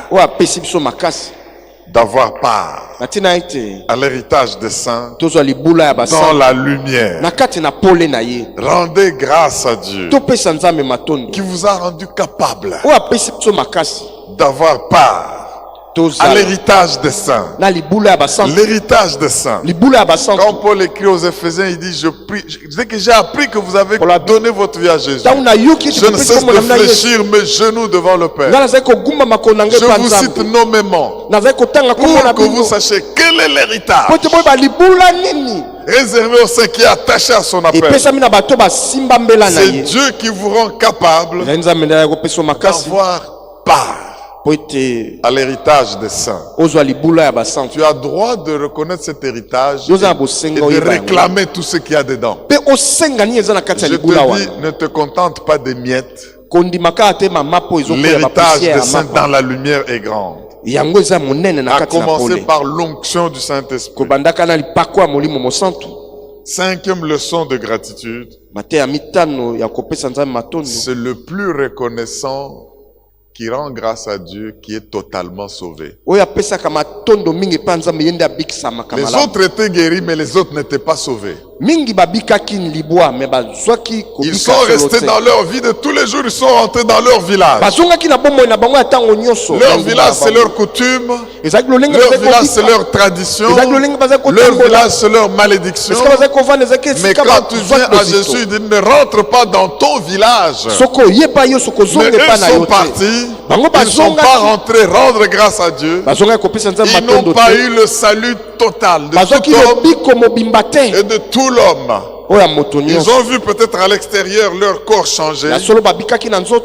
d'avoir part à l'héritage des saints dans la lumière. Rendez grâce à Dieu qui vous a rendu capable d'avoir part à l'héritage des saints. L'héritage des saints. Quand Paul écrit aux Éphésiens, il dit, dès que j'ai appris que vous avez donné votre vie à Jésus, je ne cesse de fléchir mes genoux devant le Père. Je vous cite nommément pour que vous sachiez quel est l'héritage réservé au saint qui est attaché à son appel. C'est Dieu qui vous rend capable d'avoir part à l'héritage des saints. Tu as droit de reconnaître cet héritage et de réclamer tout ce qu'il y a dedans. Je te dis, ne te contente pas des miettes. L'héritage des saints dans la lumière est grand. À commencer par l'onction du Saint-Esprit. 5e leçon de gratitude. C'est le plus reconnaissant qui rend grâce à Dieu, qui est totalement sauvé. Les autres étaient guéris, mais les autres n'étaient pas sauvés. Ils sont restés dans leur vie de tous les jours, ils sont rentrés dans leur village. Leur village, c'est leur coutume. Leur village, c'est leur tradition. Leur village, c'est leur malédiction. Mais quand tu viens à Jésus, il dit, ne rentre pas dans ton village. Mais eux sont partis. Ils ne sont pas rentrés rendre grâce à Dieu. Ils n'ont pas eu le salut total de tout homme et de tout l'homme. Ils ont vu peut-être à l'extérieur leur corps changer,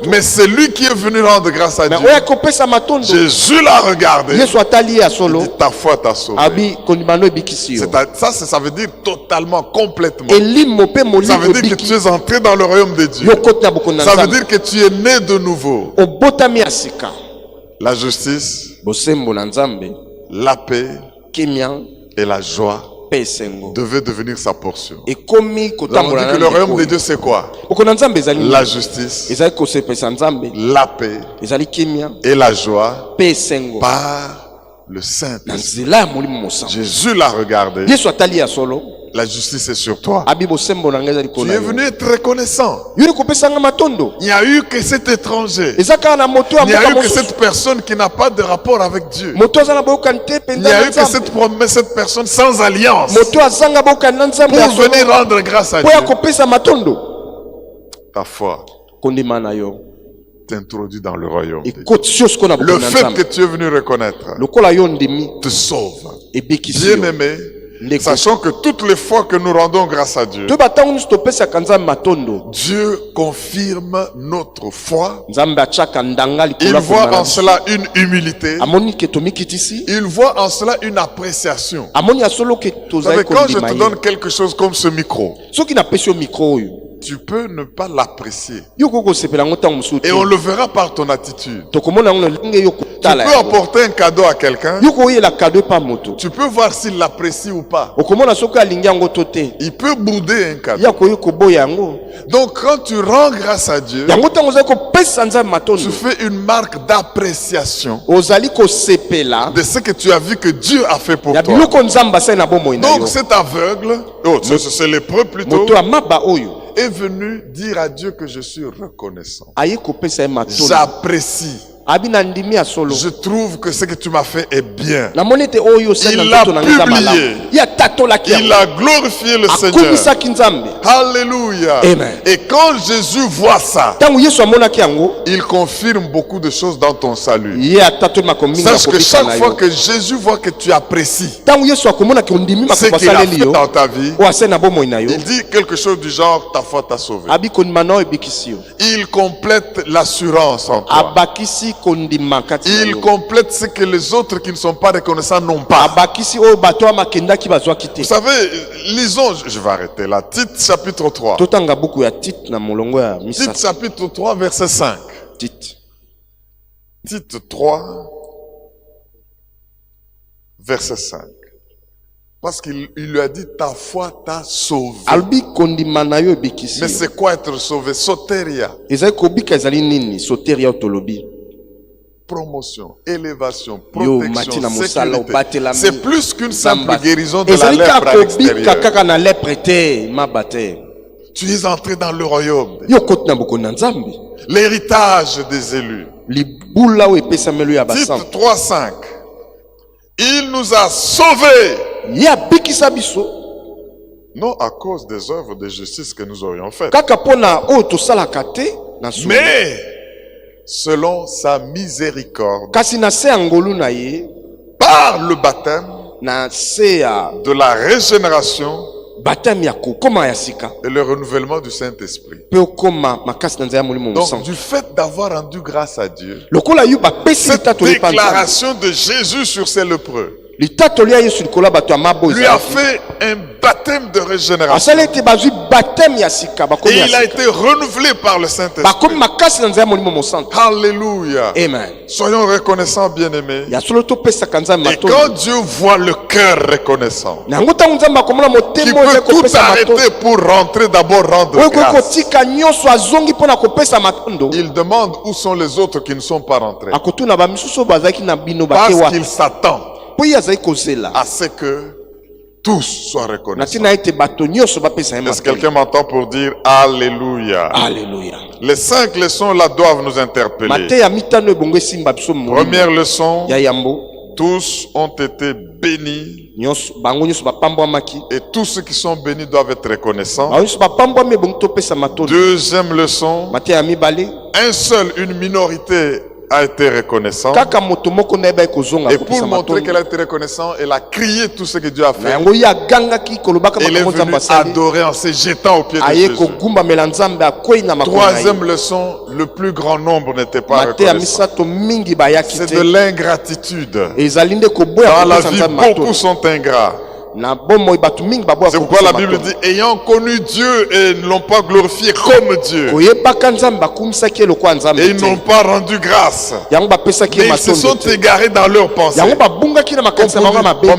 mais c'est lui qui est venu rendre grâce à Dieu. Jésus l'a regardé. Il dit, ta foi t'a sauvé. Ça veut dire totalement, complètement. Ça veut dire que tu es entré dans le royaume de Dieu. Ça veut dire que tu es né de nouveau. La justice, la paix et la joie devait devenir sa portion. Nous avons dit que le royaume de Dieu c'est quoi? La justice, la paix et la joie par le Saint-Esprit. Jésus l'a regardé. La justice est sur toi. Tu es venu être reconnaissant. Il n'y a eu que cet étranger. Il n'y a eu que cette personne qui n'a pas de rapport avec Dieu. Il n'y a eu que cette personne sans alliance pour venir rendre grâce à Dieu. Ta foi t'introduit dans le royaume de Dieu. Le fait que tu es venu reconnaître te sauve. Bien-aimé, sachant que toutes les fois que nous rendons grâce à Dieu, Dieu confirme notre foi. Il voit en cela une humilité. Il voit en cela une appréciation. Vous savez, quand je te donne quelque chose comme ce micro, tu peux ne pas l'apprécier. Et on le verra par ton attitude. Tu peux apporter un cadeau à quelqu'un. Tu peux voir s'il l'apprécie ou pas. Il peut bouder un cadeau. Donc quand tu rends grâce à Dieu, tu fais une marque d'appréciation de ce que tu as vu que Dieu a fait pour toi. Donc cet aveugle, c'est lépreux plutôt, est venu dire à Dieu que je suis reconnaissant. J'apprécie Je trouve que ce que tu m'as fait est bien. Il a publié. Il a glorifié le Seigneur. Alléluia. Amen. Et quand Jésus voit ça, il confirme beaucoup de choses dans ton salut. Sache que chaque fois que Jésus voit que tu apprécies ce qu'il a fait dans ta vie, il dit quelque chose du genre, ta foi t'a sauvé. Il complète l'assurance en toi. Il complète ce que les autres qui ne sont pas reconnaissants n'ont pas. Vous savez, lisons, je vais arrêter là, Tite chapitre 3. Tite chapitre 3 verset 5. Tite 3 verset 5. Parce qu'il lui a dit, ta foi t'a sauvé. Mais c'est quoi être sauvé? Soteria. Promotion, élévation, protection, sécurité. C'est plus qu'une simple guérison de la lèpre à l'extérieur. Tu es entré dans le royaume. L'héritage des élus. Tite 3:5. Il nous a sauvés. Non à cause des œuvres de justice que nous aurions faites, mais selon sa miséricorde, par le baptême de la régénération et le renouvellement du Saint-Esprit. Donc, du fait d'avoir rendu grâce à Dieu, cette déclaration de Jésus sur ces lépreux lui a fait un baptême de régénération. Et il a été renouvelé par le Saint-Esprit. Alléluia. Amen. Soyons reconnaissants, bien-aimés. Et quand Dieu voit le cœur reconnaissant, qui peut tout arrêter pour rentrer, d'abord rendre grâce, il demande où sont les autres qui ne sont pas rentrés. Parce qu'il s'attend à ce que tous soient reconnaissants. Est-ce que quelqu'un m'entend pour dire Alléluia? Alléluia. Les 5 leçons là doivent nous interpeller. Première leçon, tous ont été bénis et tous ceux qui sont bénis doivent être reconnaissants. Deuxième leçon, un seul, une minorité a été reconnaissant. Et pour montrer qu'elle a été reconnaissante, elle a crié tout ce que Dieu a fait. Elle est venue adorer en se jetant aux pieds de Jésus. Troisième leçon, le plus grand nombre n'était pas reconnaissant. C'est de l'ingratitude. Dans la vie, beaucoup sont ingrats. C'est pourquoi la Bible dit, ayant connu Dieu et ne l'ont pas glorifié comme Dieu. Et ils n'ont pas rendu grâce. Mais ils se sont égarés dans leurs pensées. Bon,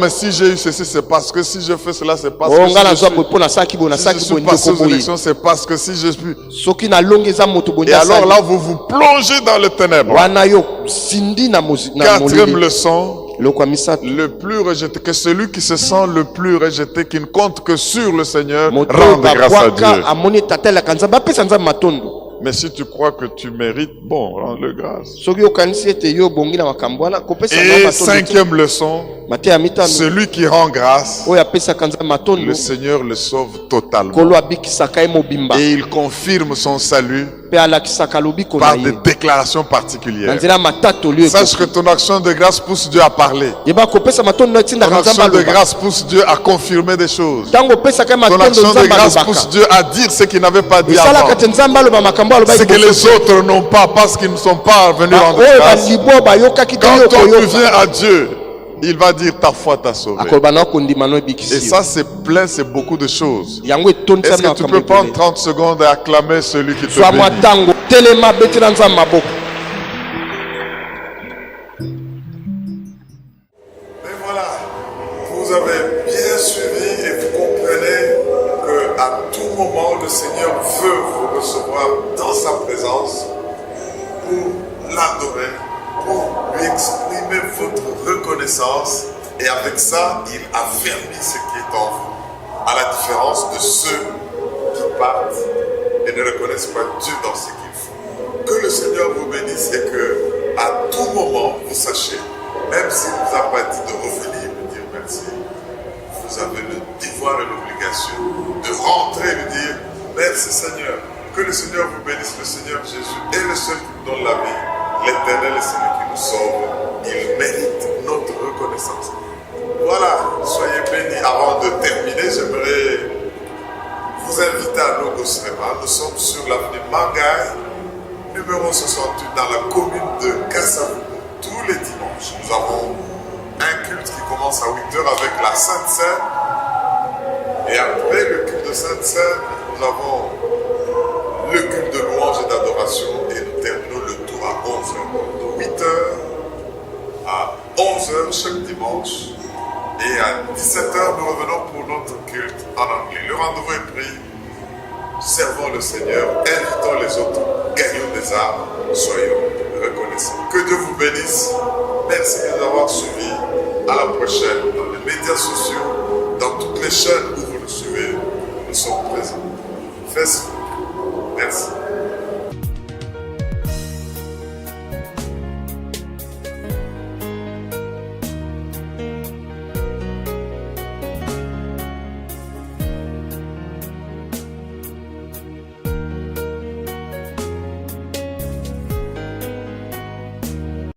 mais si j'ai eu ceci, c'est parce que si je fais cela, c'est parce que si je suis passé aux élections, c'est parce que si je suis... Et alors là, vous vous plongez dans les ténèbres. Quatrième leçon, le plus rejeté, que celui qui se sent le plus rejeté, qui ne compte que sur le Seigneur, rende grâce à Dieu. Mais si tu crois que tu mérites, bon, rends-le grâce. Et cinquième leçon, celui qui rend grâce, le Seigneur le sauve totalement. Et il confirme son salut par des déclarations particulières. Sache que ton action de grâce pousse Dieu à parler. Ton action de grâce pousse Dieu à confirmer des choses. Ton action de grâce pousse Dieu à dire ce qu'il n'avait pas dit avant. Ce que les autres n'ont pas parce qu'ils ne sont pas venus rendre grâce. Quand on revient à Dieu, il va dire ta foi t'a sauvé. Et ça c'est plein, c'est beaucoup de choses. Est-ce que tu peux prendre 30 secondes et acclamer celui qui te bénit? Mais voilà, vous avez bien suivi et vous comprenez qu'à tout moment le Seigneur veut vous recevoir dans sa présence pour l'adorer, pour lui exprimer votre reconnaissance, et avec ça, il affermit ce qui est en vous, à la différence de ceux qui partent et ne reconnaissent pas Dieu dans ce qu'ils font. Que le Seigneur vous bénisse et que à l'Éternel est celui qui nous sauve. Il mérite notre reconnaissance. Voilà, soyez bénis. Avant de terminer, j'aimerais vous inviter à Logos Rema. Nous sommes sur l'avenue Mangaï, numéro 68, dans la commune de Kassavou. Tous les dimanches, nous avons un culte qui commence à 8h avec la Sainte Seine. Et après le culte de Sainte Seine, nous avons le culte de louange et d'adoration. Et nous terminons le tour à 11h. De 8h à 11h chaque dimanche. Et à 17h, nous revenons pour notre culte en anglais. Le rendez-vous est pris. Servons le Seigneur, invitons les autres, gagnons des âmes, soyons reconnaissants. Que Dieu vous bénisse. Merci de nous avoir suivis. À la prochaine dans les médias sociaux, dans toutes les chaînes où vous nous suivez. Nous sommes présents. Facebook. Merci.